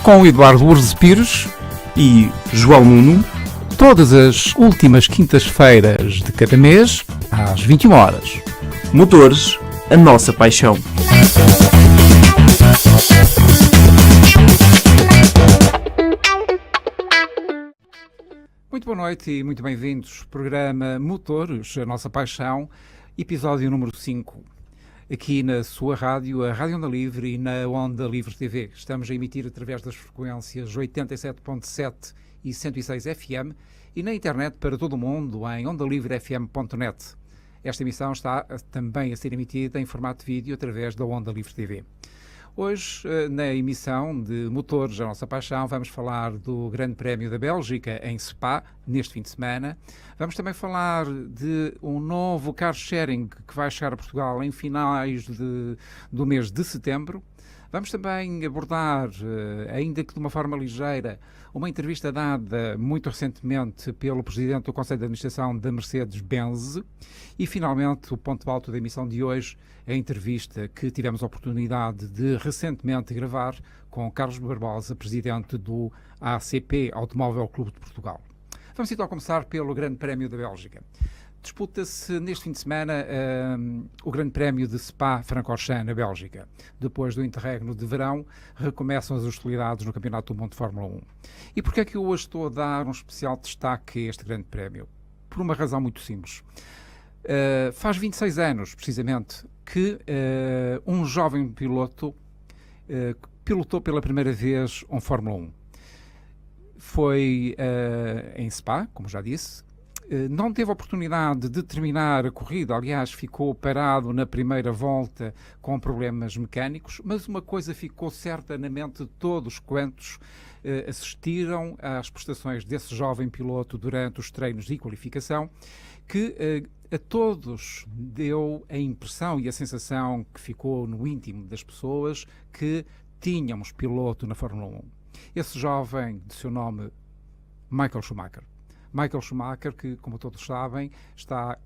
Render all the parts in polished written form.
com Eduardo Urze Pires e João Nuno, todas as últimas quintas-feiras de cada mês, às 21 horas. Motores, a nossa paixão. Muito boa noite e muito bem-vindos. Programa Motores, a nossa paixão, episódio número 5. Aqui na sua rádio, a Rádio Onda Livre e na Onda Livre TV. Estamos a emitir através das frequências 87.7 e 106 FM e na internet para todo o mundo em ondalivrefm.net. Esta emissão está também a ser emitida em formato de vídeo através da Onda Livre TV. Hoje, na emissão de Motores, a nossa paixão, vamos falar do Grande Prémio da Bélgica em Spa, neste fim de semana. Vamos também falar de um novo car sharing que vai chegar a Portugal em finais do mês de setembro. Vamos também abordar, ainda que de uma forma ligeira, uma entrevista dada muito recentemente pelo Presidente do Conselho de Administração da Mercedes-Benz e, finalmente, o ponto alto da emissão de hoje, a entrevista que tivemos a oportunidade de recentemente gravar com Carlos Barbosa, Presidente do ACP, Automóvel Clube de Portugal. Vamos então começar pelo Grande Prémio da Bélgica. Disputa-se neste fim de semana o Grande Prémio de Spa-Francorchamps, na Bélgica. Depois do interregno de verão, recomeçam as hostilidades no Campeonato do Mundo de Fórmula 1. E porquê é que eu hoje estou a dar um especial destaque a este Grande Prémio? Por uma razão muito simples. Faz 26 anos, precisamente, que um jovem piloto pilotou pela primeira vez um Fórmula 1. Foi em Spa, como já disse. Não teve a oportunidade de terminar a corrida, aliás, ficou parado na primeira volta com problemas mecânicos, mas uma coisa ficou certa na mente de todos quantos assistiram às prestações desse jovem piloto durante os treinos de qualificação, que a todos deu a impressão e a sensação que ficou no íntimo das pessoas que tínhamos piloto na Fórmula 1. Esse jovem, de seu nome, Michael Schumacher. Michael Schumacher, que, como todos sabem, está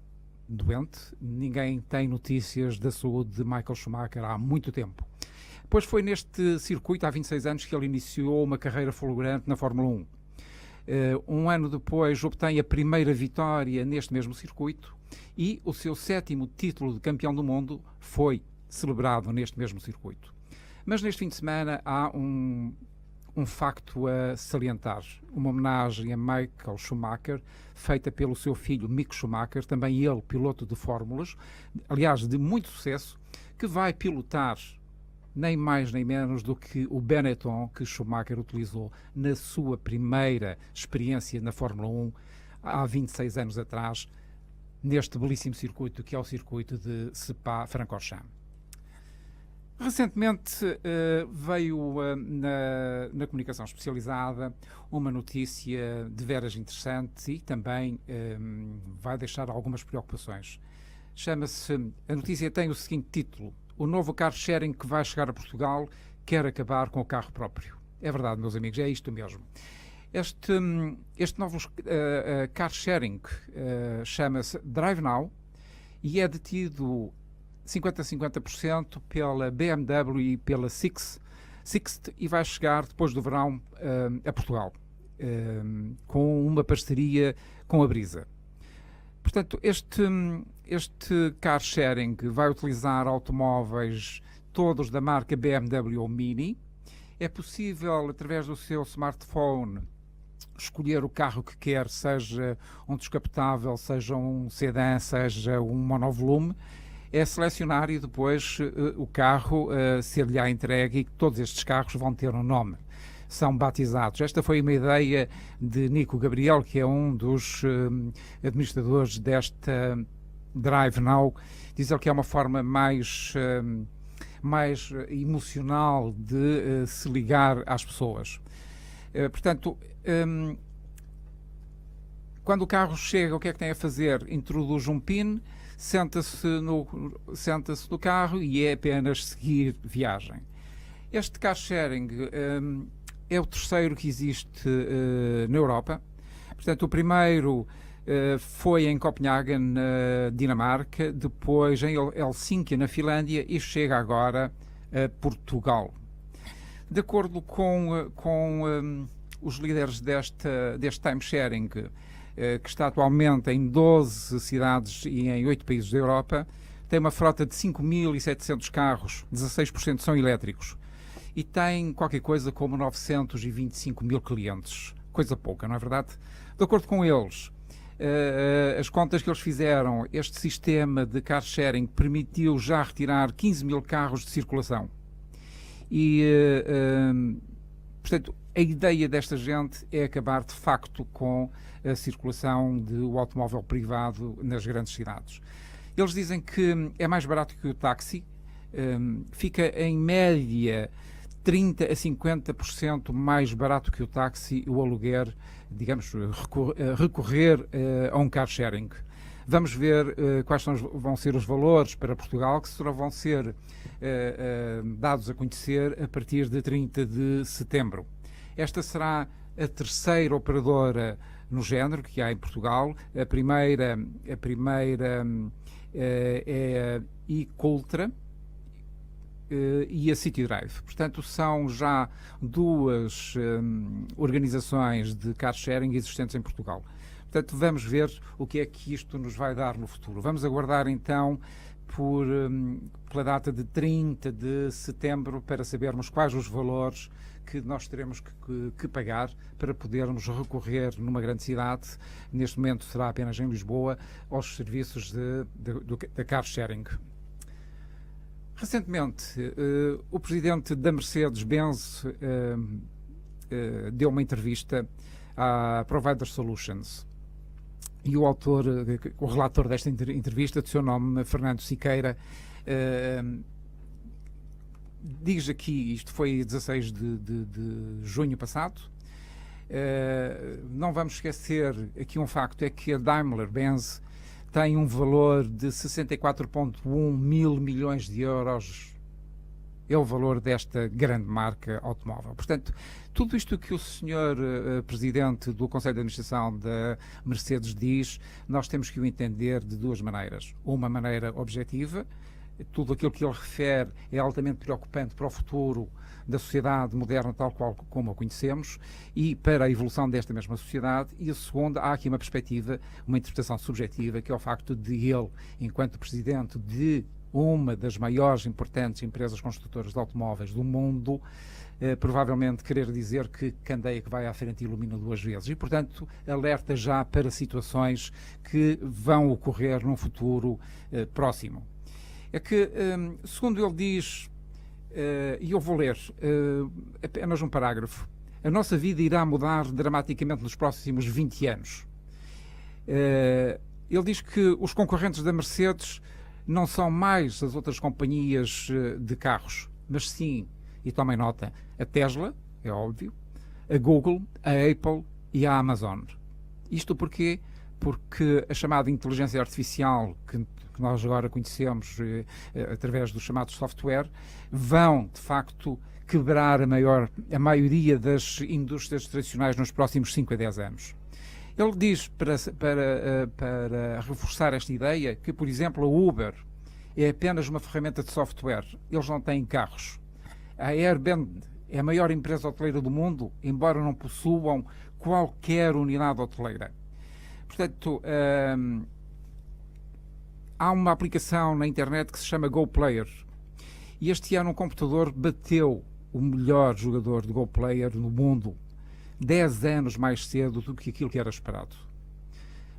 doente. Ninguém tem notícias da saúde de Michael Schumacher há muito tempo. Pois foi neste circuito, há 26 anos, que ele iniciou uma carreira fulgurante na Fórmula 1. Um ano depois obtém a primeira vitória neste mesmo circuito e o seu 7º título de campeão do mundo foi celebrado neste mesmo circuito. Mas neste fim de semana há um facto a salientar, uma homenagem a Michael Schumacher, feita pelo seu filho Mick Schumacher, também ele piloto de fórmulas, aliás de muito sucesso, que vai pilotar nem mais nem menos do que o Benetton que Schumacher utilizou na sua primeira experiência na Fórmula 1 há 26 anos atrás, neste belíssimo circuito que é o circuito de Spa-Francorchamps. Recentemente veio na comunicação especializada uma notícia de veras interessante e também vai deixar algumas preocupações. A notícia tem o seguinte título: o novo car sharing que vai chegar a Portugal quer acabar com o carro próprio. É verdade, meus amigos, é isto mesmo. Este novo car sharing chama-se Drive Now e é detido 50% pela BMW e pela Sixt e vai chegar depois do verão a Portugal, com uma parceria com a Brisa. Portanto, este car sharing vai utilizar automóveis todos da marca BMW ou Mini. É possível, através do seu smartphone, escolher o carro que quer, seja um descapotável, seja um sedã, seja um monovolume. É selecionar e depois o carro ser-lhe-á entregue e todos estes carros vão ter um nome. São batizados. Esta foi uma ideia de Nico Gabriel, que é um dos administradores desta Drive Now. Diz ele que é uma forma mais emocional de se ligar às pessoas. Portanto, quando o carro chega, o que é que tem a fazer? Introduz um PIN, senta-se no carro e é apenas seguir viagem. Este car sharing é o terceiro que existe na Europa. Portanto, o primeiro foi em Copenhague, na Dinamarca, depois em Helsínquia, na Finlândia, e chega agora a Portugal. De acordo com os líderes deste timesharing, que está atualmente em 12 cidades e em 8 países da Europa, tem uma frota de 5.700 carros, 16% são elétricos, e tem qualquer coisa como 925 mil clientes. Coisa pouca, não é verdade? De acordo com eles, as contas que eles fizeram, este sistema de car sharing permitiu já retirar 15 mil carros de circulação. E, portanto, a ideia desta gente é acabar de facto com a circulação do automóvel privado nas grandes cidades. Eles dizem que é mais barato que o táxi, fica em média 30% a 50% mais barato que o táxi, o aluguer, digamos, recorrer a um car sharing. Vamos ver quais vão ser os valores para Portugal, que vão ser dados a conhecer a partir de 30 de setembro. Esta será a terceira operadora no género que há em Portugal. A primeira é a eCultra e a City Drive. Portanto, são já duas organizações de car sharing existentes em Portugal. Portanto, vamos ver o que é que isto nos vai dar no futuro. Vamos aguardar então pela data de 30 de setembro para sabermos quais os valores que nós teremos que pagar para podermos recorrer numa grande cidade, neste momento será apenas em Lisboa, aos serviços da car sharing. Recentemente, o presidente da Mercedes-Benz deu uma entrevista à Provider Solutions. E o relator desta entrevista, de seu nome, Fernando Siqueira, diz aqui, isto foi 16 de junho passado, não vamos esquecer aqui um facto, é que a Daimler-Benz tem um valor de 64,1 mil milhões de euros, é o valor desta grande marca automóvel. Portanto, tudo isto que o senhor presidente do Conselho de Administração da Mercedes diz, nós temos que o entender de duas maneiras. Uma maneira objetiva, tudo aquilo que ele refere é altamente preocupante para o futuro da sociedade moderna tal qual como a conhecemos e para a evolução desta mesma sociedade. E a segunda, há aqui uma perspectiva, uma interpretação subjetiva, que é o facto de ele, enquanto presidente de uma das maiores importantes empresas construtoras de automóveis do mundo, provavelmente querer dizer que candeia que vai à frente ilumina duas vezes e, portanto, alerta já para situações que vão ocorrer num futuro próximo. É que, segundo ele diz, e eu vou ler apenas um parágrafo, a nossa vida irá mudar dramaticamente nos próximos 20 anos. Ele diz que os concorrentes da Mercedes não são mais as outras companhias de carros, mas sim, e tomem nota, a Tesla, é óbvio, a Google, a Apple e a Amazon. Isto porquê? Porque a chamada inteligência artificial, que nós agora conhecemos através dos chamados software, vão, de facto, quebrar a maioria das indústrias tradicionais nos próximos 5 a 10 anos. Ele diz, para reforçar esta ideia, que, por exemplo, a Uber é apenas uma ferramenta de software. Eles não têm carros. A Airbnb é a maior empresa hoteleira do mundo, embora não possuam qualquer unidade hoteleira. Portanto, há uma aplicação na internet que se chama GoPlayer. E este ano um computador bateu o melhor jogador de GoPlayer no mundo 10 anos mais cedo do que aquilo que era esperado.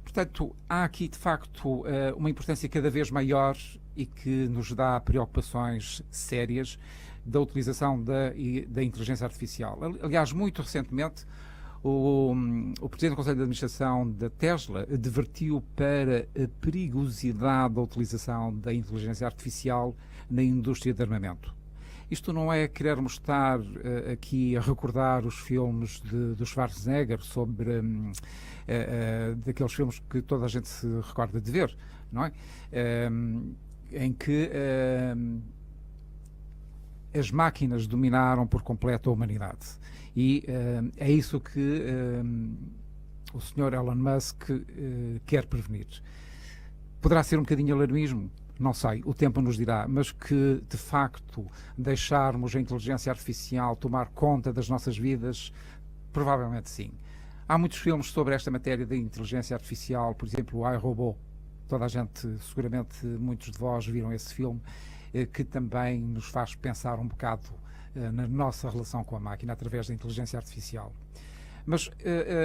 Portanto, há aqui, de facto, uma importância cada vez maior e que nos dá preocupações sérias da utilização da inteligência artificial. Aliás, muito recentemente, o Presidente do Conselho de Administração da Tesla advertiu para a perigosidade da utilização da inteligência artificial na indústria de armamento. Isto não é querermos estar aqui a recordar os filmes do Schwarzenegger sobre daqueles filmes que toda a gente se recorda de ver, não é? Em que as máquinas dominaram por completo a humanidade. E é isso que o Sr. Elon Musk quer prevenir. Poderá ser um bocadinho alarmismo, Não sei, o tempo nos dirá, mas que de facto deixarmos a inteligência artificial tomar conta das nossas vidas, provavelmente sim. Há muitos filmes sobre esta matéria da inteligência artificial, por exemplo, o iRobot. Toda a gente, seguramente muitos de vós viram esse filme, que também nos faz pensar um bocado na nossa relação com a máquina através da inteligência artificial. Mas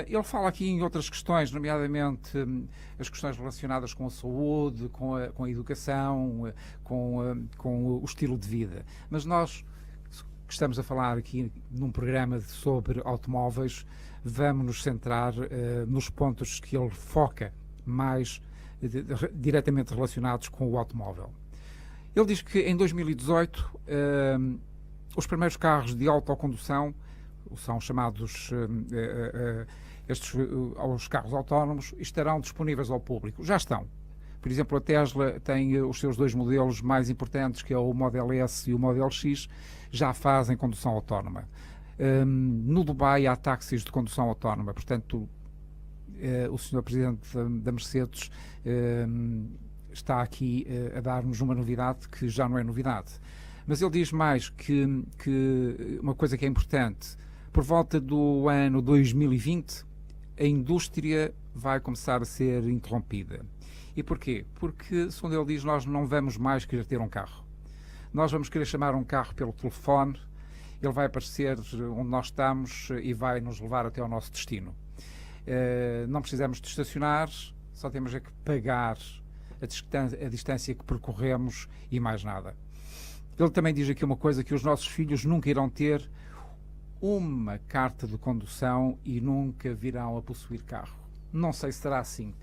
ele fala aqui em outras questões, nomeadamente as questões relacionadas com a saúde, com a educação, com o estilo de vida. Mas nós, que estamos a falar aqui num programa sobre automóveis, vamos nos centrar nos pontos que ele foca mais diretamente relacionados com o automóvel. Ele diz que em 2018 os primeiros carros de autocondução são chamados os carros autónomos, estarão disponíveis ao público. Já estão. Por exemplo, a Tesla tem os seus dois modelos mais importantes, que é o Model S e o Model X, já fazem condução autónoma. No Dubai há táxis de condução autónoma, portanto, o Sr. Presidente da Mercedes está aqui a dar-nos uma novidade que já não é novidade. Mas ele diz mais que uma coisa que é importante: por volta do ano 2020, a indústria vai começar a ser interrompida. E porquê? Porque, segundo ele diz, nós não vamos mais querer ter um carro. Nós vamos querer chamar um carro pelo telefone, ele vai aparecer onde nós estamos e vai nos levar até ao nosso destino. Não precisamos de estacionar, só temos é que pagar a distância que percorremos e mais nada. Ele também diz aqui uma coisa, que os nossos filhos nunca irão ter uma carta de condução e nunca virão a possuir carro. Não sei se será assim,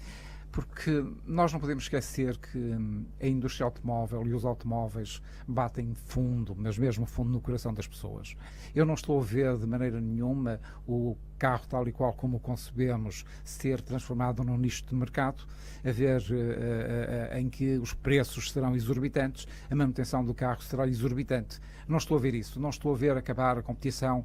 porque nós não podemos esquecer que a indústria automóvel e os automóveis batem fundo, mas mesmo fundo no coração das pessoas. Eu não estou a ver de maneira nenhuma o carro tal e qual como o concebemos ser transformado num nicho de mercado, a ver em que os preços serão exorbitantes, a manutenção do carro será exorbitante. Não estou a ver isso, não estou a ver acabar a competição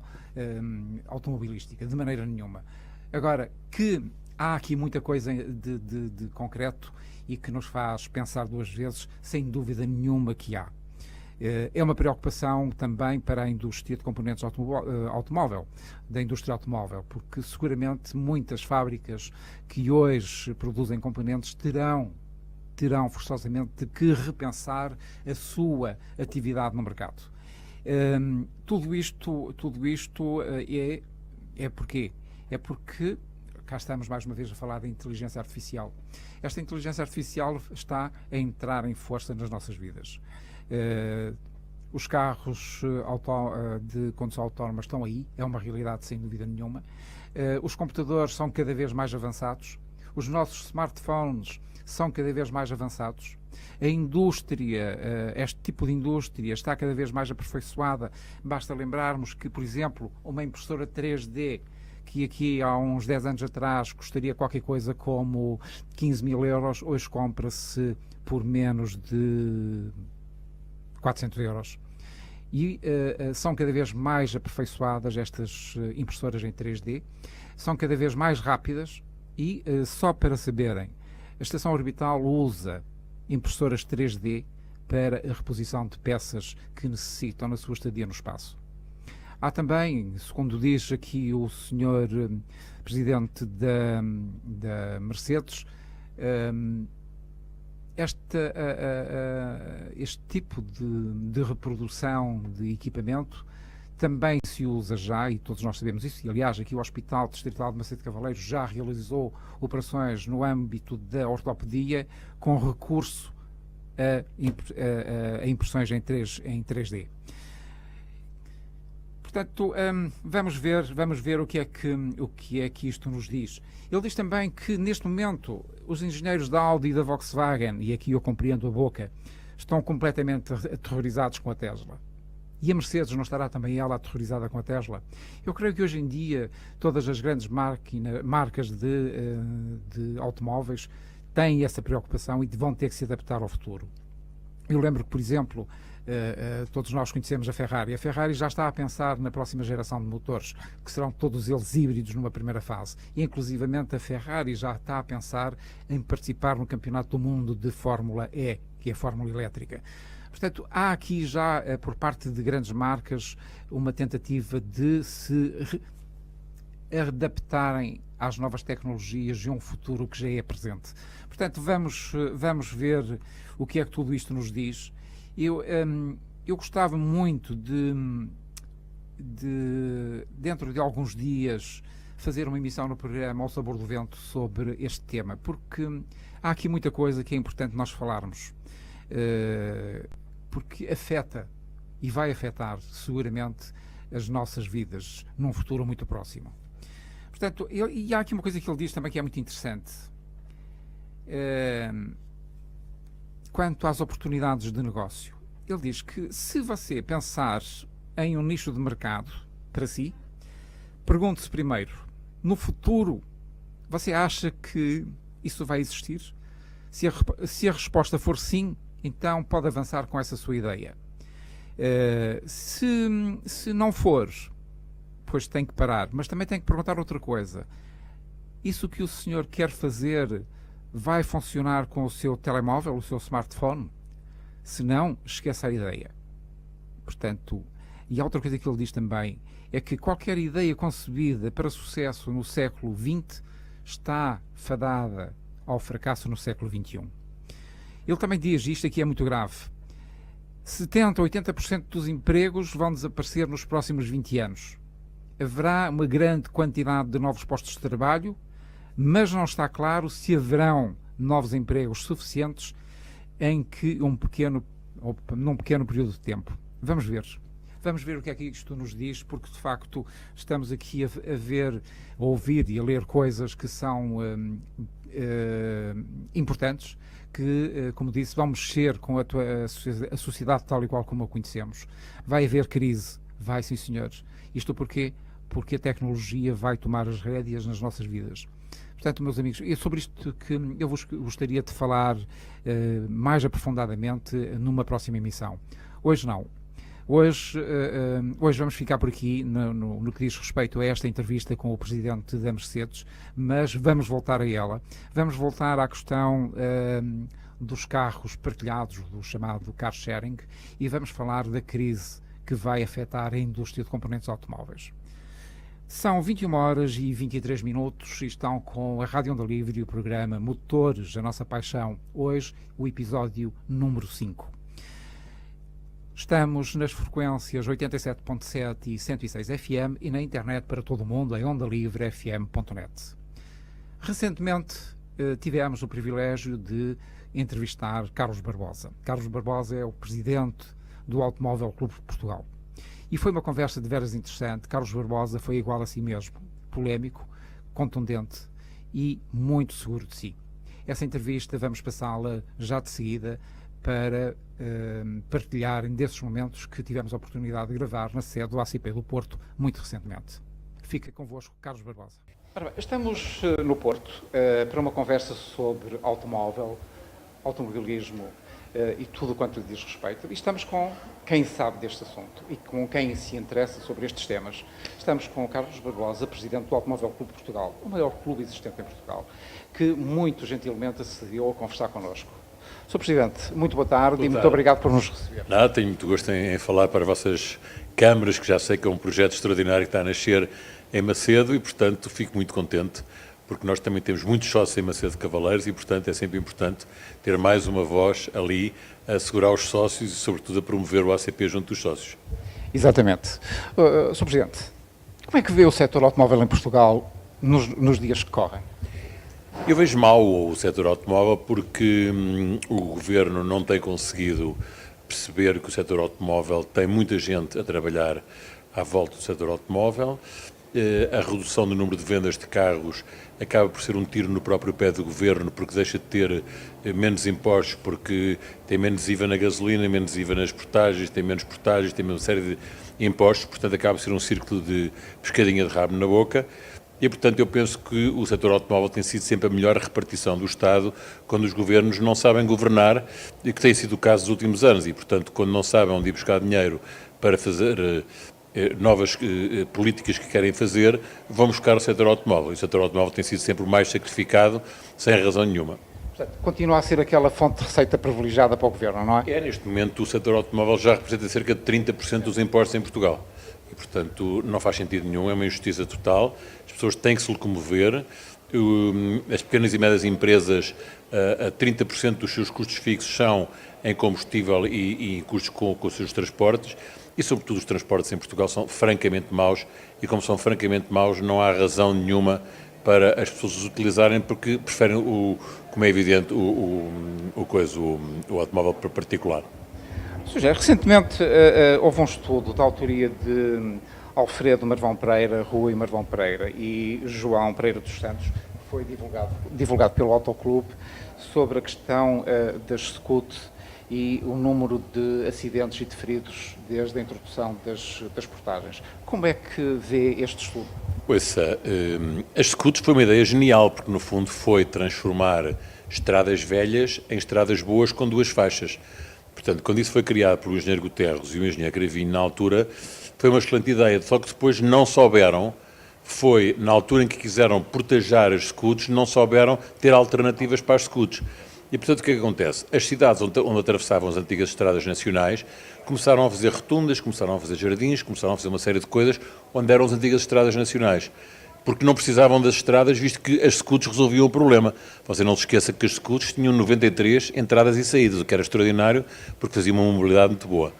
automobilística, de maneira nenhuma. Agora, que há aqui muita coisa de concreto e que nos faz pensar duas vezes, sem dúvida nenhuma que há. É uma preocupação também para a indústria de componentes automóvel, da indústria automóvel, porque seguramente muitas fábricas que hoje produzem componentes terão forçosamente de que repensar a sua atividade no mercado. Tudo isto é porquê? É porque cá estamos mais uma vez a falar da inteligência artificial. Esta inteligência artificial está a entrar em força nas nossas vidas. Os carros de condução autónoma estão aí, é uma realidade sem dúvida nenhuma. Os computadores são cada vez mais avançados, os nossos smartphones são cada vez mais avançados. A indústria, este tipo de indústria está cada vez mais aperfeiçoada. Basta lembrarmos que, por exemplo, uma impressora 3D, que aqui há uns 10 anos atrás custaria qualquer coisa como 15 mil euros, hoje compra-se por menos de 400 euros. E são cada vez mais aperfeiçoadas estas impressoras em 3D, são cada vez mais rápidas e, só para saberem, a Estação Orbital usa impressoras 3D para a reposição de peças que necessitam na sua estadia no espaço. Há também, segundo diz aqui o senhor presidente da Mercedes, este tipo de reprodução de equipamento também se usa já, e todos nós sabemos isso, e aliás aqui o Hospital Distrital de Macedo de Cavaleiros já realizou operações no âmbito da ortopedia com recurso a impressões em 3D. Portanto, vamos ver o que é que isto nos diz. Ele diz também que, neste momento, os engenheiros da Audi e da Volkswagen, e aqui eu compreendo a boca, estão completamente aterrorizados com a Tesla. E a Mercedes não estará também ela aterrorizada com a Tesla? Eu creio que hoje em dia todas as grandes marcas de automóveis têm essa preocupação e vão ter que se adaptar ao futuro. Eu lembro que, por exemplo, todos nós conhecemos a Ferrari. A Ferrari já está a pensar na próxima geração de motores, que serão todos eles híbridos numa primeira fase. E, inclusivamente, a Ferrari já está a pensar em participar no Campeonato do Mundo de Fórmula E que é a fórmula elétrica. Portanto, há aqui já, por parte de grandes marcas, uma tentativa de se adaptarem às novas tecnologias e a um futuro que já é presente. Portanto, vamos ver o que é que tudo isto nos diz. Eu gostava muito de, dentro de alguns dias, fazer uma emissão no programa Ao Sabor do Vento sobre este tema, porque há aqui muita coisa que é importante nós falarmos, porque afeta e vai afetar seguramente as nossas vidas num futuro muito próximo. Portanto, e há aqui uma coisa que ele diz também que é muito interessante. Quanto às oportunidades de negócio, ele diz que se você pensar em um nicho de mercado para si, pergunte-se primeiro, no futuro, você acha que isso vai existir? Se a resposta for sim, então pode avançar com essa sua ideia. Se não for, pois tem que parar. Mas também tem que perguntar outra coisa. Isso que o senhor quer fazer vai funcionar com o seu telemóvel, o seu smartphone? Se não, esqueça a ideia. Portanto, e há outra coisa que ele diz também, é que qualquer ideia concebida para sucesso no século XX está fadada ao fracasso no século XXI. Ele também diz, isto aqui é muito grave, 70% a 80% dos empregos vão desaparecer nos próximos 20 anos. Haverá uma grande quantidade de novos postos de trabalho, mas não está claro se haverão novos empregos suficientes num pequeno período de tempo. Vamos ver. Vamos ver o que é que isto nos diz, porque de facto estamos aqui a ouvir e a ler coisas que são importantes, que, como disse, vão mexer com a sociedade tal e qual como a conhecemos. Vai haver crise, vai sim senhores. Isto porquê? Porque a tecnologia vai tomar as rédeas nas nossas vidas. Portanto, meus amigos, é sobre isto que eu vos gostaria de falar mais aprofundadamente numa próxima emissão. Hoje não. Hoje vamos ficar por aqui no que diz respeito a esta entrevista com o presidente da Mercedes, mas vamos voltar a ela. Vamos voltar à questão dos carros partilhados, do chamado car sharing, e vamos falar da crise que vai afetar a indústria de componentes automóveis. São 21 horas e 23 minutos e estão com a Rádio Onda Livre e o programa Motores, a Nossa Paixão. Hoje, o episódio número 5. Estamos nas frequências 87.7 e 106 FM e na internet para todo o mundo em ondalivrefm.net. Recentemente tivemos o privilégio de entrevistar Carlos Barbosa. Carlos Barbosa é o presidente do Automóvel Clube de Portugal. E foi uma conversa de veras interessante. Carlos Barbosa foi igual a si mesmo, polémico, contundente e muito seguro de si. Essa entrevista vamos passá-la já de seguida para partilhar desses momentos que tivemos a oportunidade de gravar na sede do ACP do Porto muito recentemente. Fica convosco, Carlos Barbosa. Ora bem, estamos no Porto para uma conversa sobre automobilismo e tudo quanto lhe diz respeito. E estamos com quem sabe deste assunto e com quem se interessa sobre estes temas. Estamos com o Carlos Barbosa, presidente do Automóvel Clube de Portugal, o maior clube existente em Portugal, que muito gentilmente acedeu a conversar connosco. Sr. Presidente, muito boa tarde e muito obrigado por nos receber. Nada, tenho muito gosto em falar para vossas câmaras, que já sei que é um projeto extraordinário que está a nascer em Macedo e, portanto, fico muito contente, porque nós também temos muitos sócios em Macedo de Cavaleiros e, portanto, é sempre importante ter mais uma voz ali a segurar os sócios e, sobretudo, a promover o ACP junto dos sócios. Exatamente. Sr. Presidente, como é que vê o setor automóvel em Portugal nos dias que correm? Eu vejo mal o setor automóvel porque o Governo não tem conseguido perceber que o setor automóvel tem muita gente a trabalhar à volta do setor automóvel. A redução do número de vendas de carros acaba por ser um tiro no próprio pé do Governo, porque deixa de ter menos impostos, porque tem menos IVA na gasolina, menos IVA nas portagens, tem menos portagens, tem uma série de impostos, portanto acaba por ser um círculo de pescadinha de rabo na boca. E, portanto, eu penso que o setor automóvel tem sido sempre a melhor repartição do Estado quando os governos não sabem governar, e que tem sido o caso dos últimos anos. E, portanto, quando não sabem onde ir buscar dinheiro para fazer novas políticas que querem fazer, vão buscar o setor automóvel. E o setor automóvel tem sido sempre o mais sacrificado, sem razão nenhuma. Portanto, continua a ser aquela fonte de receita privilegiada para o Governo, não é? Neste momento o setor automóvel já representa cerca de 30% dos impostos em Portugal. E, portanto, não faz sentido nenhum, é uma injustiça total. As pessoas têm que se locomover. As pequenas e médias empresas, a 30% dos seus custos fixos são em combustível e custos com os seus transportes. E, sobretudo, os transportes em Portugal são francamente maus. E, como são francamente maus, não há razão nenhuma para as pessoas os utilizarem, porque preferem, como é evidente, o automóvel particular. Seja, recentemente houve um estudo da autoria de Alfredo Marvão Pereira, Rui Marvão Pereira e João Pereira dos Santos, que foi divulgado pelo Autoclube, sobre a questão das SCUT e o número de acidentes e de feridos desde a introdução das portagens. Como é que vê este estudo? Ouça, as SCUTs foi uma ideia genial, porque no fundo foi transformar estradas velhas em estradas boas com 2 faixas. Portanto, quando isso foi criado pelo engenheiro Guterres e o engenheiro Cravinho na altura, foi uma excelente ideia, só que depois não souberam, foi na altura em que quiseram proteger as SCUTs, não souberam ter alternativas para as SCUTs. E, portanto, o que é que acontece? As cidades onde atravessavam as antigas estradas nacionais começaram a fazer rotundas, começaram a fazer jardins, começaram a fazer uma série de coisas onde eram as antigas estradas nacionais. Porque não precisavam das estradas, visto que as SCUTs resolviam o problema. Você não se esqueça que as SCUTs tinham 93 entradas e saídas, o que era extraordinário, porque fazia uma mobilidade muito boa.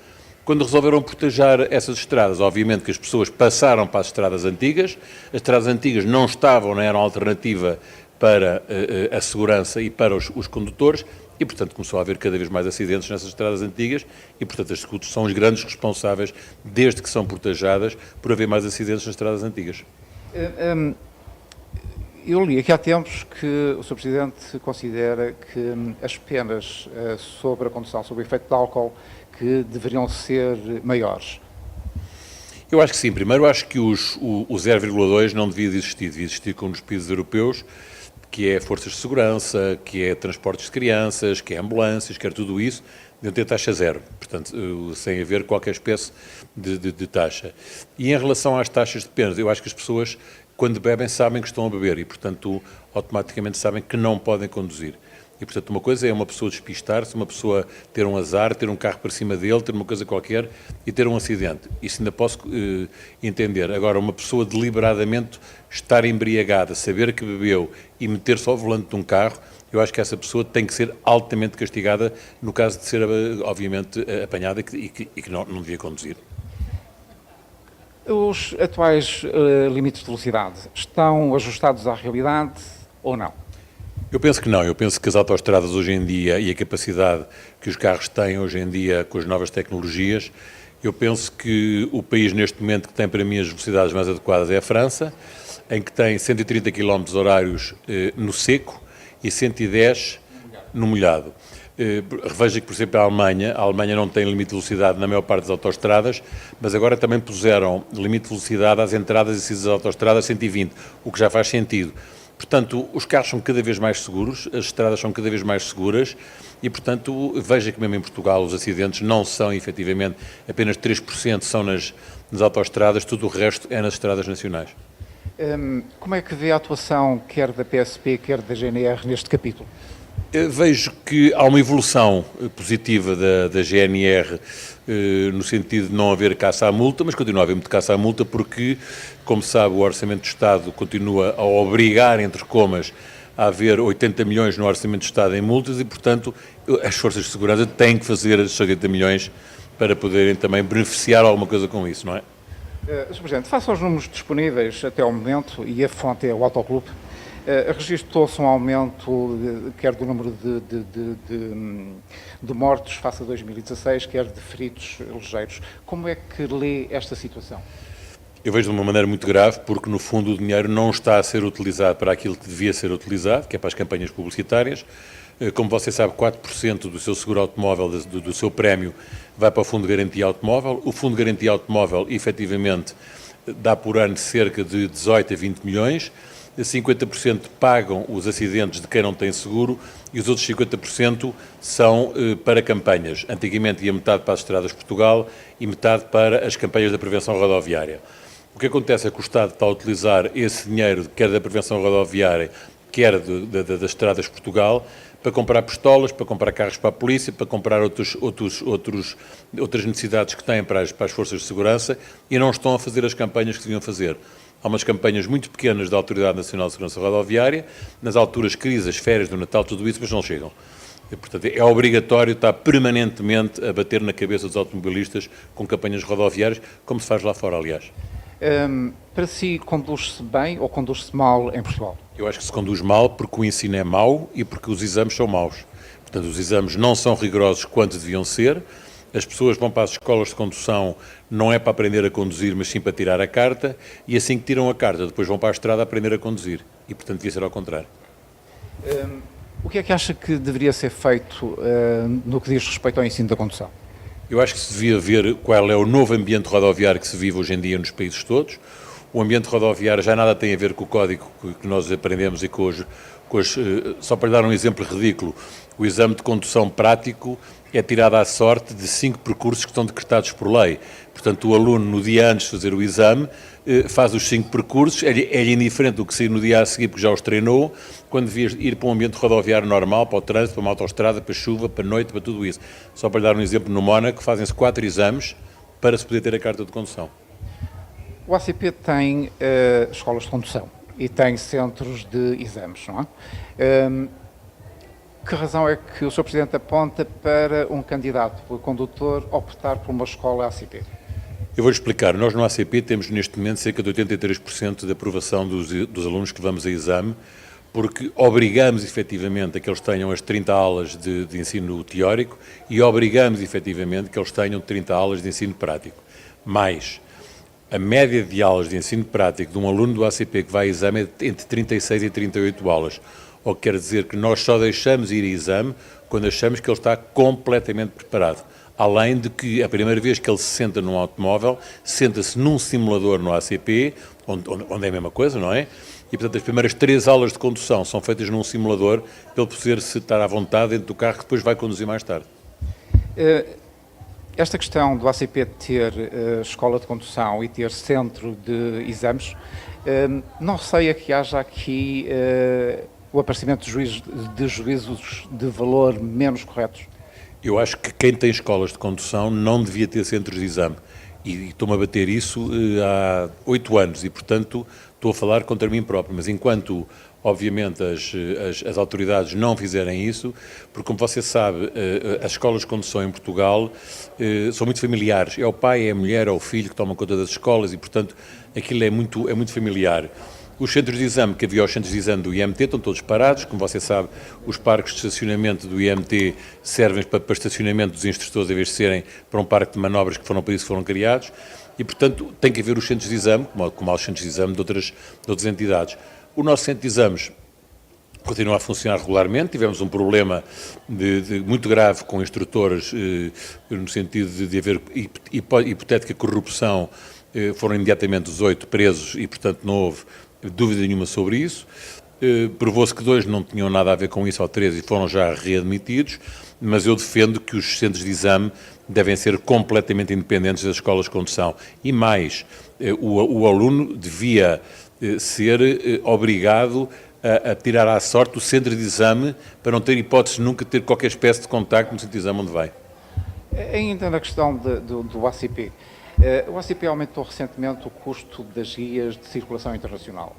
Quando resolveram proteger essas estradas, obviamente que as pessoas passaram para as estradas antigas não estavam, não eram alternativa para a segurança e para os condutores, e, portanto, começou a haver cada vez mais acidentes nessas estradas antigas e, portanto, as SCUTs são os grandes responsáveis, desde que são protegidas, por haver mais acidentes nas estradas antigas. Eu li aqui há tempos que o Sr. Presidente considera que as penas sobre a condução sob o efeito de álcool que deveriam ser maiores. Eu acho que sim. Primeiro, acho que o 0,2 não devia existir como nos países europeus, que é forças de segurança, que é transportes de crianças, que é ambulâncias, que é tudo isso, deviam ter taxa zero, portanto, sem haver qualquer espécie de taxa. E em relação às taxas de penas, eu acho que as pessoas, quando bebem, sabem que estão a beber e, portanto, automaticamente sabem que não podem conduzir. E, portanto, uma coisa é uma pessoa despistar-se, uma pessoa ter um azar, ter um carro para cima dele, ter uma coisa qualquer e ter um acidente. Isso ainda posso entender. Agora, uma pessoa deliberadamente estar embriagada, saber que bebeu e meter-se ao volante de um carro, eu acho que essa pessoa tem que ser altamente castigada no caso de ser, obviamente, apanhada e que não devia conduzir. Os atuais limites de velocidade estão ajustados à realidade ou não? Eu penso que não. Eu penso que as autoestradas hoje em dia e a capacidade que os carros têm hoje em dia com as novas tecnologias, eu penso que o país neste momento que tem para mim as velocidades mais adequadas é a França, em que tem 130 km horários no seco e 110 no molhado. Veja que, por exemplo, a Alemanha não tem limite de velocidade na maior parte das autoestradas, mas agora também puseram limite de velocidade às entradas e saídas das autoestradas 120, o que já faz sentido. Portanto, os carros são cada vez mais seguros, as estradas são cada vez mais seguras e, portanto, veja que mesmo em Portugal os acidentes não são, efetivamente, apenas 3% são nas autoestradas, tudo o resto é nas estradas nacionais. Como é que vê a atuação quer da PSP, quer da GNR neste capítulo? Vejo que há uma evolução positiva da GNR no sentido de não haver caça à multa, mas continua a haver muito caça à multa porque, como sabe, o Orçamento do Estado continua a obrigar, entre comas, a haver 80 milhões no Orçamento do Estado em multas e, portanto, as forças de segurança têm que fazer esses 80 milhões para poderem também beneficiar alguma coisa com isso, não é? Sr. Presidente, face aos números disponíveis até ao momento, e a fonte é o Autoclube, registrou-se um aumento quer do número de mortos face a 2016, quer de feridos ligeiros. Como é que lê esta situação? Eu vejo de uma maneira muito grave, porque no fundo o dinheiro não está a ser utilizado para aquilo que devia ser utilizado, que é para as campanhas publicitárias. Como você sabe, 4% do seu seguro automóvel, do seu prémio, vai para o Fundo de Garantia Automóvel. O Fundo de Garantia Automóvel, efetivamente, dá por ano cerca de 18 a 20 milhões. 50% pagam os acidentes de quem não tem seguro e os outros 50% são para campanhas. Antigamente ia metade para as estradas de Portugal e metade para as campanhas da prevenção rodoviária. O que acontece é que o Estado está a utilizar esse dinheiro, quer da prevenção rodoviária, quer das estradas de Portugal, para comprar pistolas, para comprar carros para a polícia, para comprar outras necessidades que têm para as forças de segurança e não estão a fazer as campanhas que deviam fazer. Há umas campanhas muito pequenas da Autoridade Nacional de Segurança Rodoviária, nas alturas crises, férias do Natal, tudo isso, mas não chegam. E, portanto, é obrigatório estar permanentemente a bater na cabeça dos automobilistas com campanhas rodoviárias, como se faz lá fora, aliás. Para si, conduz-se bem ou conduz-se mal em Portugal? Eu acho que se conduz mal porque o ensino é mau e porque os exames são maus. Portanto, os exames não são rigorosos quanto deviam ser. As pessoas vão para as escolas de condução não é para aprender a conduzir, mas sim para tirar a carta, e assim que tiram a carta, depois vão para a estrada a aprender a conduzir. E, portanto, devia ser ao contrário. O que é que acha que deveria ser feito no que diz respeito ao ensino da condução? Eu acho que se devia ver qual é o novo ambiente rodoviário que se vive hoje em dia nos países todos. O ambiente rodoviário já nada tem a ver com o código que nós aprendemos e com os... Só para dar um exemplo ridículo, o exame de condução prático é tirado à sorte de 5 percursos que estão decretados por lei. Portanto, o aluno, no dia antes de fazer o exame, faz os 5 percursos, é-lhe indiferente do que sair no dia a seguir, porque já os treinou, quando devia ir para um ambiente rodoviário normal, para o trânsito, para uma autoestrada, para a chuva, para a noite, para tudo isso. Só para lhe dar um exemplo, no Mónaco fazem-se 4 exames para se poder ter a carta de condução. O ACP tem escolas de condução e tem centros de exames, não é? Que razão é que o Sr. Presidente aponta para um candidato, o condutor, optar por uma escola ACP? Eu vou-lhe explicar. Nós no ACP temos neste momento cerca de 83% de aprovação dos alunos que vamos a exame, porque obrigamos efetivamente a que eles tenham as 30 aulas de ensino teórico e obrigamos efetivamente que eles tenham 30 aulas de ensino prático. Mais, a média de aulas de ensino prático de um aluno do ACP que vai a exame é entre 36 e 38 aulas. O que quer dizer que nós só deixamos ir a exame quando achamos que ele está completamente preparado. Além de que, a primeira vez que ele se senta num automóvel, senta-se num simulador no ACP, onde é a mesma coisa, não é? E, portanto, as primeiras 3 aulas de condução são feitas num simulador para ele poder-se estar à vontade dentro do carro que depois vai conduzir mais tarde. Esta questão do ACP ter escola de condução e ter centro de exames, não receia que haja aqui o aparecimento de juízos de valor menos corretos? Eu acho que quem tem escolas de condução não devia ter centros de exame. E estou-me a bater isso há 8 anos e, portanto, estou a falar contra mim próprio. Mas enquanto, obviamente, as autoridades não fizerem isso, porque, como você sabe, as escolas de condução em Portugal são muito familiares. É o pai, é a mulher, é o filho que tomam conta das escolas e, portanto, aquilo é muito familiar. Os centros de exame, que havia os centros de exame do IMT, estão todos parados. Como você sabe, os parques de estacionamento do IMT servem para estacionamento dos instrutores, em vez de serem para um parque de manobras que foram para isso que foram criados. E, portanto, tem que haver os centros de exame, como há os centros de exame de outras entidades. O nosso centro de exames continua a funcionar regularmente. Tivemos um problema muito grave com instrutores, no sentido de haver hipotética corrupção. Foram imediatamente 18 presos e, portanto, não houve dúvida nenhuma sobre isso. Provou-se que 2 não tinham nada a ver com isso, ou 3, e foram já readmitidos, mas eu defendo que os centros de exame devem ser completamente independentes das escolas de condução. E mais, o aluno devia ser obrigado a tirar à sorte o centro de exame para não ter hipótese de nunca ter qualquer espécie de contacto no centro de exame onde vai. Ainda na questão do ACP, o ACP aumentou recentemente o custo das guias de circulação internacional.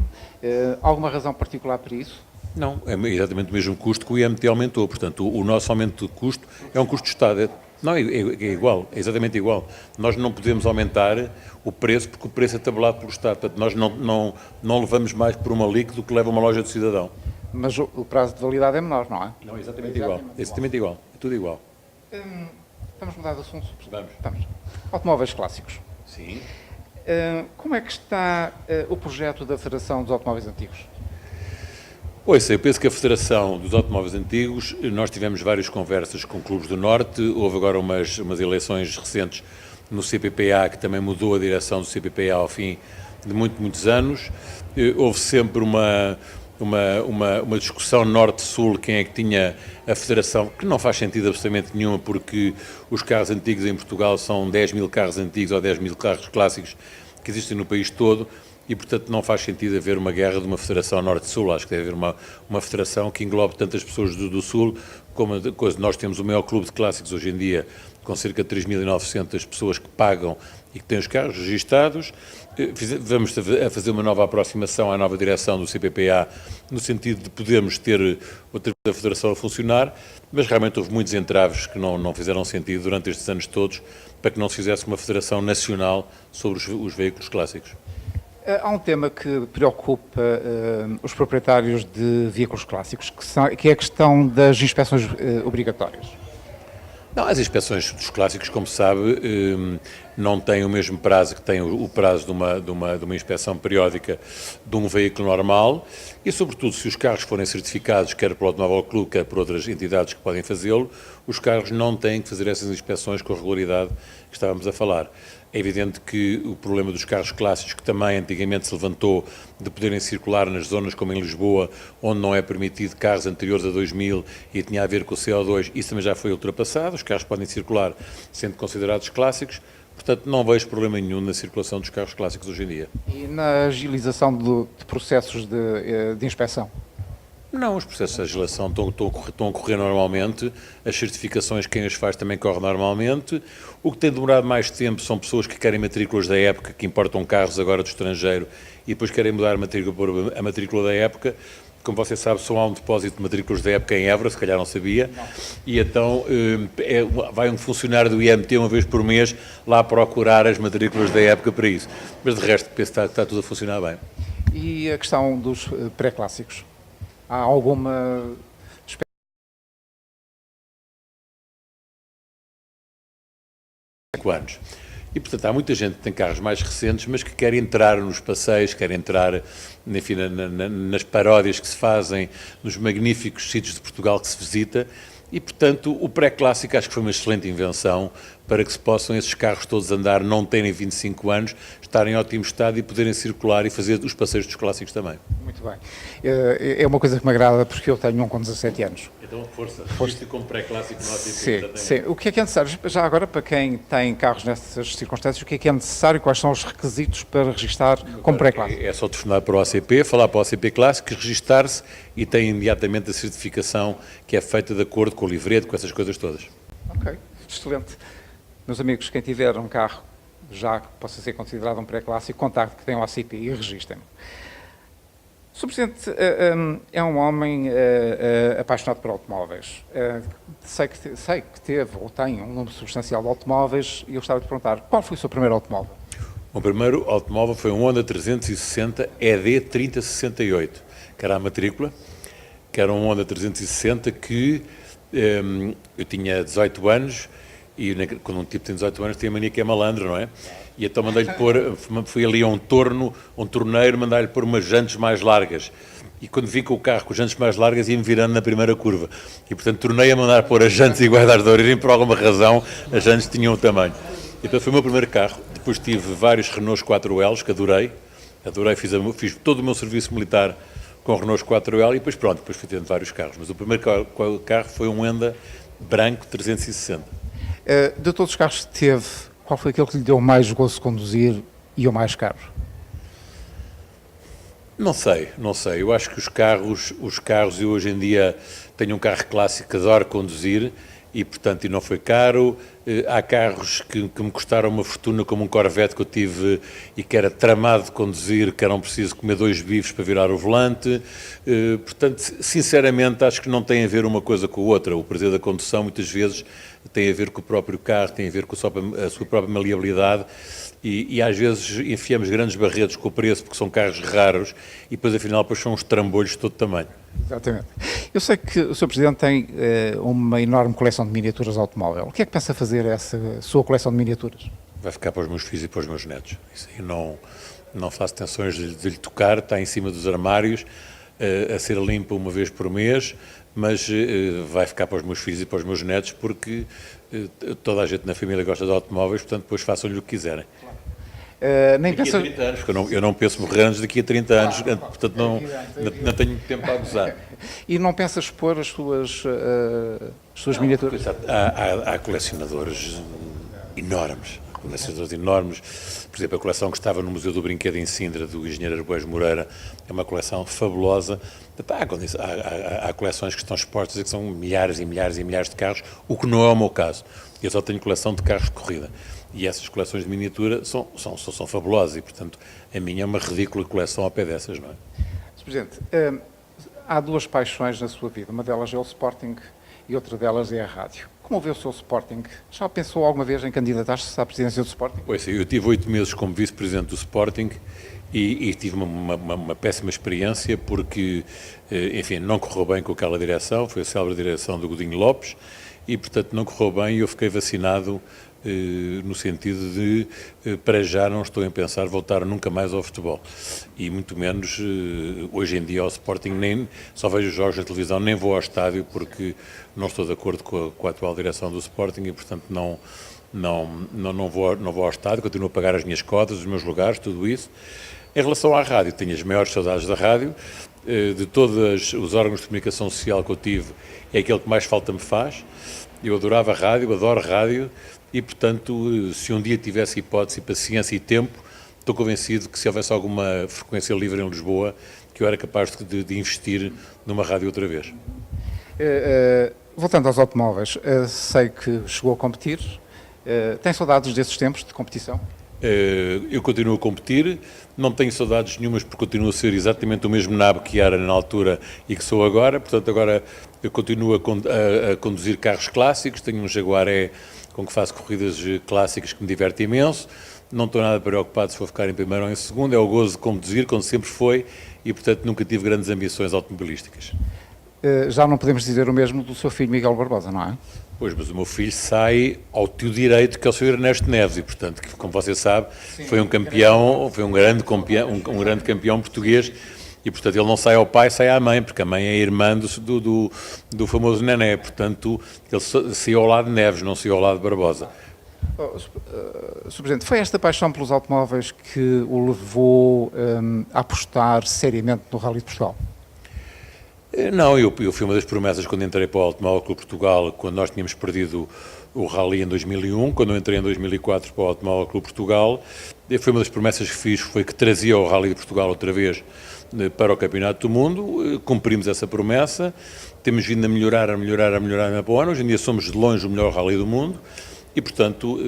Alguma razão particular para isso? Não, é exatamente o mesmo custo que o IMT aumentou. Portanto, o nosso aumento de custo é um custo de Estado. Não, é igual, é exatamente igual. Nós não podemos aumentar o preço porque o preço é tabelado pelo Estado. Portanto, nós não levamos mais por uma LIC do que leva uma loja do cidadão. Mas o prazo de validade é menor, não é? Não, é exatamente igual. É exatamente igual. É tudo igual. Vamos mudar de assunto? Vamos. Automóveis clássicos. Sim. Como é que está o projeto da Federação dos Automóveis Antigos? Ouça, eu penso que a Federação dos Automóveis Antigos, nós tivemos várias conversas com clubes do Norte, houve agora umas eleições recentes no CPPA, que também mudou a direção do CPPA ao fim de muitos anos. Houve sempre uma discussão norte-sul, quem é que tinha a federação, que não faz sentido absolutamente nenhuma, porque os carros antigos em Portugal são 10 mil carros antigos ou 10 mil carros clássicos que existem no país todo, e, portanto, não faz sentido haver uma guerra de uma federação norte-sul. Acho que deve haver uma federação que englobe tantas pessoas do sul como a coisa. Nós temos o maior clube de clássicos hoje em dia, com cerca de 3.900 pessoas que pagam e que têm os carros registados. Vamos a fazer uma nova aproximação à nova direção do CPPA, no sentido de podermos ter outra federação a funcionar, mas realmente houve muitos entraves que não fizeram sentido durante estes anos todos para que não se fizesse uma federação nacional sobre os veículos clássicos. Há um tema que preocupa os proprietários de veículos clássicos, que é a questão das inspeções obrigatórias. Não, as inspeções dos clássicos, como sabe, não têm o mesmo prazo que tem o prazo de uma inspeção periódica de um veículo normal e, sobretudo, se os carros forem certificados, quer pelo Automóvel Clube, quer por outras entidades que podem fazê-lo, os carros não têm que fazer essas inspeções com a regularidade que estávamos a falar. É evidente que o problema dos carros clássicos, que também antigamente se levantou de poderem circular nas zonas como em Lisboa, onde não é permitido carros anteriores a 2000 e tinha a ver com o CO2, isso também já foi ultrapassado, os carros podem circular sendo considerados clássicos, portanto não vejo problema nenhum na circulação dos carros clássicos hoje em dia. E na agilização de processos de inspeção? Não, os processos de legislação estão a correr normalmente, as certificações, quem as faz também corre normalmente. O que tem demorado mais tempo são pessoas que querem matrículas da época, que importam carros agora do estrangeiro e depois querem mudar a matrícula da época. Como você sabe, só há um depósito de matrículas da época em Évora, se calhar não sabia, e então vai um funcionário do IMT uma vez por mês lá procurar as matrículas da época para isso. Mas de resto penso que está tudo a funcionar bem. E a questão dos pré-clássicos? Há alguma anos. E, portanto, há muita gente que tem carros mais recentes, mas que quer entrar nos passeios, quer entrar, enfim, nas paródias que se fazem, nos magníficos sítios de Portugal que se visita, e, portanto, o pré-clássico acho que foi uma excelente invenção para que se possam esses carros todos andar, não terem 25 anos, estarem em ótimo estado e poderem circular e fazer os passeios dos clássicos também. Muito bem. É uma coisa que me agrada porque eu tenho um com 17 anos. Então, força como pré-clássico no Sim, sim. O que é necessário, já agora, para quem tem carros nessas circunstâncias, o que é necessário, quais são os requisitos para registar como pré-clássico? É só telefonar para o ACP, falar para o ACP Clássico, registar-se e tem imediatamente a certificação que é feita de acordo com o livreto, com essas coisas todas. Ok, excelente. Meus amigos, quem tiver um carro já que possa ser considerado um pré-clássico, contacte que tem o ACP e registrem-me. O Sr. Presidente é um homem apaixonado por automóveis. Sei que teve ou tem um número substancial de automóveis e eu gostava de perguntar, qual foi o seu primeiro automóvel? O meu primeiro automóvel foi um Honda 360 ED 3068, que era a matrícula, que era um Honda 360 que eu tinha 18 anos e quando um tipo tem 18 anos tem a mania que é malandro, não é? E então mandei-lhe pôr, fui ali a um torneiro, mandei-lhe pôr umas jantes mais largas. E quando vi com o carro com as jantes mais largas ia-me virando na primeira curva. E portanto tornei a mandar pôr as jantes iguais às de origem, por alguma razão as jantes tinham o tamanho. E então foi o meu primeiro carro. Depois tive vários Renaults 4Ls que adorei, fiz todo o meu serviço militar com Renaults 4L e depois pronto, depois fui tendo vários carros. Mas o primeiro carro foi um Honda branco 360. De todos os carros que teve, qual foi aquele que lhe deu mais gozo de conduzir e o mais caro? Não sei. Eu acho que os carros, eu hoje em dia tenho um carro clássico que adoro conduzir e, portanto, não foi caro. Há carros que me custaram uma fortuna, como um Corvette que eu tive e que era tramado de conduzir, que eram preciso comer 2 bifes para virar o volante. Portanto, sinceramente, acho que não tem a ver uma coisa com a outra. O prazer da condução, muitas vezes, tem a ver com o próprio carro, tem a ver com a sua própria maleabilidade e às vezes enfiamos grandes barretos com o preço porque são carros raros e depois afinal são uns trambolhos de todo tamanho. Exatamente. Eu sei que o Sr. Presidente tem uma enorme coleção de miniaturas de automóvel. O que é que pensa fazer essa sua coleção de miniaturas? Vai ficar para os meus filhos e para os meus netos. Isso aí não faço tensões de lhe tocar, está em cima dos armários, a ser limpa uma vez por mês, mas vai ficar para os meus filhos e para os meus netos porque toda a gente na família gosta de automóveis, portanto depois façam-lhe o que quiserem. Nem daqui pensa... a 30 anos, porque eu não penso morrer antes daqui a 30 anos, portanto não tenho muito tempo para abusar. E não pensa expor as suas miniaturas? Há colecionadores enormes, coleções enormes. Por exemplo, a coleção que estava no Museu do Brinquedo em Sintra, do engenheiro Arboés Moreira, é uma coleção fabulosa. Há coleções que estão expostas e que são milhares e milhares e milhares de carros, o que não é o meu caso. Eu só tenho coleção de carros de corrida. E essas coleções de miniatura são fabulosas e, portanto, a minha é uma ridícula coleção ao pé dessas, não é? Sr. Presidente, há duas paixões na sua vida. Uma delas é o Sporting e outra delas é a rádio. Como vê o seu Sporting? Já pensou alguma vez em candidatar-se à presidência do Sporting? Pois sim, eu tive 8 meses como vice-presidente do Sporting e tive uma péssima experiência porque, enfim, não correu bem com aquela direção, foi a célebre direção do Godinho Lopes e, portanto, não correu bem e eu fiquei vacinado no sentido de, para já, não estou em pensar voltar nunca mais ao futebol. E muito menos, hoje em dia, ao Sporting, nem só vejo os jogos na televisão, nem vou ao estádio porque não estou de acordo com a atual direção do Sporting e, portanto, não vou ao estádio, continuo a pagar as minhas cotas, os meus lugares, tudo isso. Em relação à rádio, tenho as maiores saudades da rádio. De todos os órgãos de comunicação social que eu tive, é aquele que mais falta me faz. Eu adorava a rádio, adoro rádio e, portanto, se um dia tivesse hipótese, paciência e tempo, estou convencido que se houvesse alguma frequência livre em Lisboa, que eu era capaz de investir numa rádio outra vez. Voltando aos automóveis, sei que chegou a competir. Tem saudades desses tempos de competição? Eu continuo a competir, não tenho saudades nenhumas porque continuo a ser exatamente o mesmo nabo que era na altura e que sou agora, portanto agora eu continuo a conduzir carros clássicos, tenho um Jaguar E com que faço corridas clássicas que me diverte imenso, não estou nada preocupado se vou ficar em primeiro ou em segundo, é o gozo de conduzir, como sempre foi, e portanto nunca tive grandes ambições automobilísticas. Já não podemos dizer o mesmo do seu filho Miguel Barbosa, não é? Pois, mas o meu filho sai ao tio direito, que é o Sr. Ernesto Neves, e portanto, como você sabe, sim, foi um campeão, foi um grande campeão português, e portanto ele não sai ao pai, sai à mãe, porque a mãe é irmã do famoso Nené, portanto ele saiu ao lado de Neves, não saiu ao lado de Barbosa. Sr. Presidente, foi esta paixão pelos automóveis que o levou a apostar seriamente no Rally de Portugal? Não, eu fui uma das promessas quando entrei para o Automóvel Clube Portugal, quando nós tínhamos perdido o Rally em 2001, quando eu entrei em 2004 para o Automóvel Clube Portugal, foi uma das promessas que fiz, foi que trazia o Rally de Portugal outra vez para o Campeonato do Mundo, cumprimos essa promessa, temos vindo a melhorar na boa. Hoje em dia somos de longe o melhor Rally do mundo e, portanto,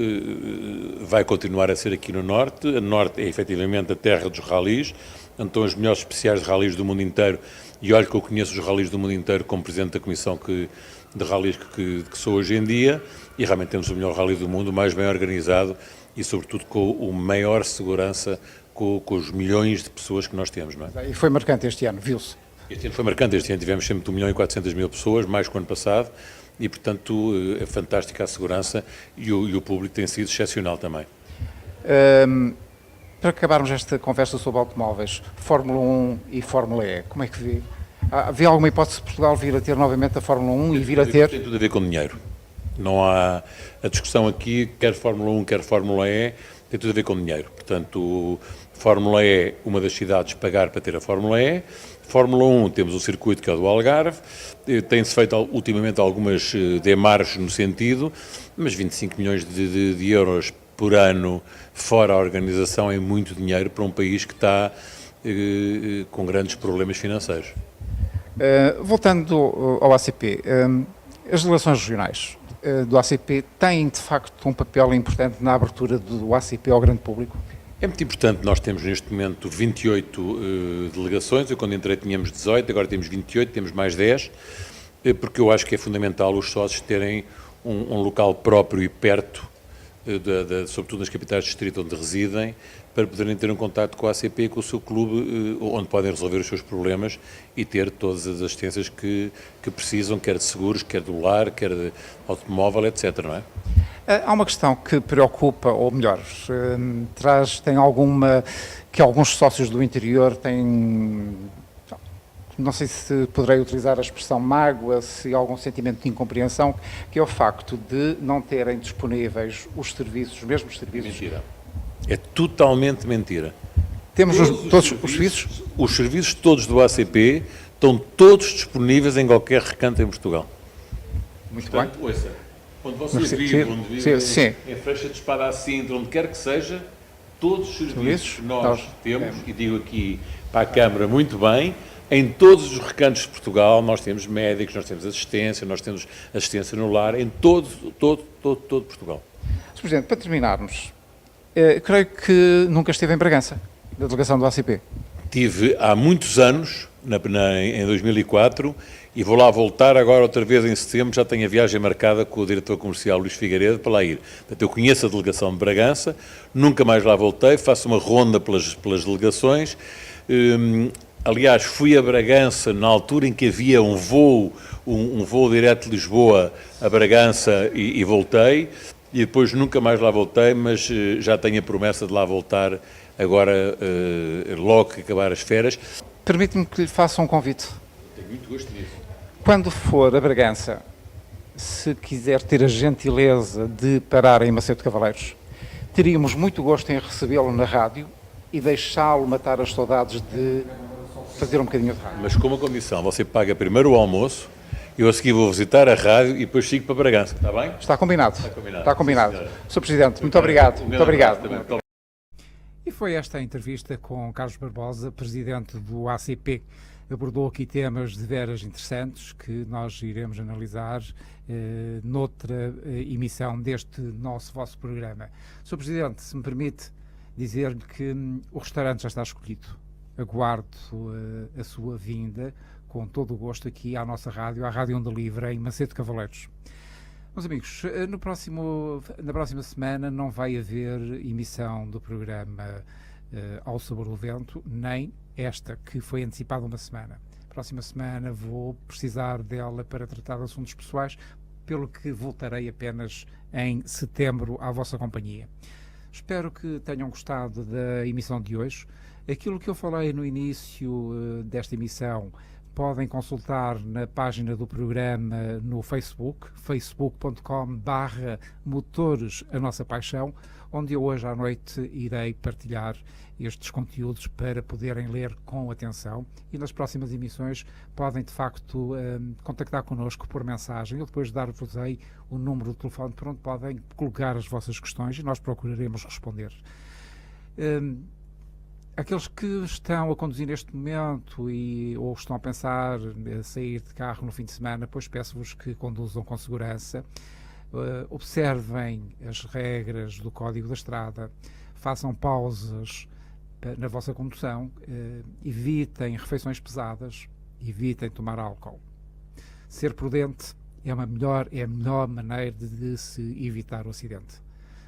vai continuar a ser aqui no Norte. A Norte é efetivamente a terra dos rallies, então os melhores especiais de rallies do mundo inteiro. E olha que eu conheço os rallies do mundo inteiro como presidente da comissão de rallies que sou hoje em dia e realmente temos o melhor rally do mundo, o mais bem organizado e sobretudo com a maior segurança com os milhões de pessoas que nós temos, não é? E foi marcante este ano, viu-se? Este ano foi marcante, este ano tivemos sempre 1.400.000 pessoas, mais que o ano passado e portanto é fantástica a segurança e o público tem sido excepcional também. Para acabarmos esta conversa sobre automóveis, Fórmula 1 e Fórmula E, como é que vê? Vê alguma hipótese de Portugal vir a ter novamente a Fórmula 1 e vir a ter? Tem tudo a ver com dinheiro. Não há a discussão aqui, quer Fórmula 1, quer Fórmula E, tem tudo a ver com dinheiro. Portanto, Fórmula E, uma das cidades pagar para ter a Fórmula E. Fórmula 1, temos o circuito que é o do Algarve, tem-se feito ultimamente algumas demarches no sentido, mas 25 milhões de euros por ano fora a organização é muito dinheiro para um país que está com grandes problemas financeiros. Voltando ao ACP, as relações regionais do ACP têm de facto um papel importante na abertura do ACP ao grande público? É muito importante, nós temos neste momento 28 delegações, eu quando entrei tínhamos 18, agora temos 28, temos mais 10, porque eu acho que é fundamental os sócios terem um local próprio e perto, sobretudo nas capitais de distrito onde residem, para poderem ter um contacto com a ACP, com o seu clube, onde podem resolver os seus problemas e ter todas as assistências que precisam, quer de seguros, quer do lar, quer de automóvel, etc., não é? Há uma questão que preocupa, ou melhor, tem alguma, que alguns sócios do interior têm, não sei se poderei utilizar a expressão mágoa, se algum sentimento de incompreensão, que é o facto de não terem disponíveis os serviços, os mesmos serviços. Mentira. É totalmente mentira. Temos todos os serviços? Os serviços todos do ACP estão todos disponíveis em qualquer recanto em Portugal. Muito Portanto, bem. Ouça, Onde você vive, onde vive em Freixa de Espada à Sintra, onde quer que seja, todos os serviços que nós temos, e digo aqui para a Câmara muito bem, em todos os recantos de Portugal, nós temos médicos, nós temos assistência no lar, em todo Portugal. Sr. Presidente, para terminarmos, creio que nunca esteve em Bragança, da delegação do ACP. Tive há muitos anos, em 2004, e vou lá voltar agora outra vez em setembro, já tenho a viagem marcada com o diretor comercial Luís Figueiredo para lá ir. Portanto, eu conheço a delegação de Bragança, nunca mais lá voltei, faço uma ronda pelas delegações. Aliás, fui a Bragança na altura em que havia um voo direto de Lisboa a Bragança e voltei, e depois nunca mais lá voltei, mas já tenho a promessa de lá voltar agora, logo que acabar as férias. Permite-me que lhe faça um convite. Tenho muito gosto nisso. Quando for a Bragança, se quiser ter a gentileza de parar em Macedo de Cavaleiros, teríamos muito gosto em recebê-lo na rádio e deixá-lo matar as saudades de fazer um bocadinho de rádio. Mas com uma condição, você paga primeiro o almoço, eu a seguir vou visitar a rádio e depois sigo para Bragança, está bem? Está combinado. Está combinado. Sr. Presidente, muito obrigado. Muito obrigado. E foi esta a entrevista com Carlos Barbosa, Presidente do ACP. Abordou aqui temas de veras interessantes que nós iremos analisar noutra emissão deste vosso programa. Sr. Presidente, se me permite dizer-lhe que o restaurante já está escolhido. Aguardo a sua vinda com todo o gosto aqui à nossa rádio, à Rádio Onda Livre, em Macedo de Cavaleiros. Meus amigos, na próxima semana não vai haver emissão do programa Ao Sabor do Vento, nem esta, que foi antecipada uma semana. Próxima semana vou precisar dela para tratar de assuntos pessoais, pelo que voltarei apenas em setembro à vossa companhia. Espero que tenham gostado da emissão de hoje. Aquilo que eu falei no início desta emissão podem consultar na página do programa no Facebook, facebook.com/motores a nossa paixão, onde eu hoje à noite irei partilhar estes conteúdos para poderem ler com atenção, e nas próximas emissões podem de facto contactar connosco por mensagem. Eu depois dar-vos aí o número de telefone por onde podem colocar as vossas questões e nós procuraremos responder. Aqueles que estão a conduzir neste momento ou estão a pensar em sair de carro no fim de semana, pois peço-vos que conduzam com segurança, observem as regras do Código da Estrada, façam pausas na vossa condução, evitem refeições pesadas, evitem tomar álcool. Ser prudente é a melhor maneira de se evitar o acidente.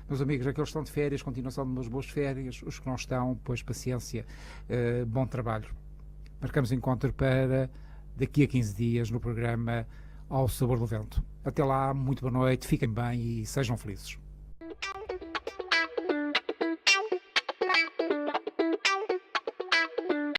Meus amigos, aqueles que estão de férias, continuação de umas boas férias. Os que não estão, pois paciência, bom trabalho. Marcamos encontro para daqui a 15 dias no programa Ao Sabor do Vento. Até lá, muito boa noite, fiquem bem e sejam felizes.